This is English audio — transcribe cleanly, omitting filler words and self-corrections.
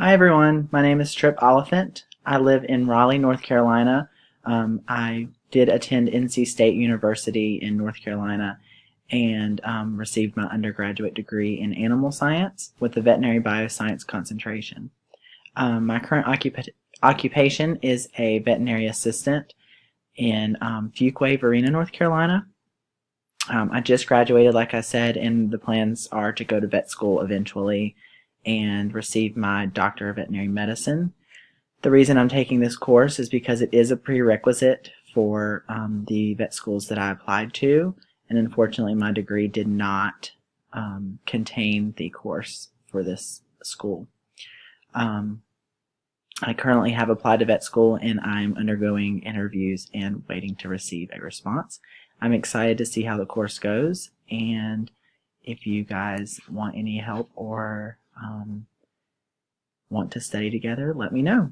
Hi everyone, my name is Trip Oliphant. I live in Raleigh, North Carolina. I did attend NC State University in North Carolina and received my undergraduate degree in animal science with a veterinary bioscience concentration. My current occupation is a veterinary assistant in Fuquay, Varina, North Carolina. I just graduated, like I said, and the plans are to go to vet school eventually and receive my Doctor of Veterinary Medicine. The reason I'm taking this course is because it is a prerequisite for the vet schools that I applied to, and unfortunately my degree did not contain the course for this school. I currently have applied to vet school and I'm undergoing interviews and waiting to receive a response. I'm excited to see how the course goes, and if you guys want any help or want to study together, let me know.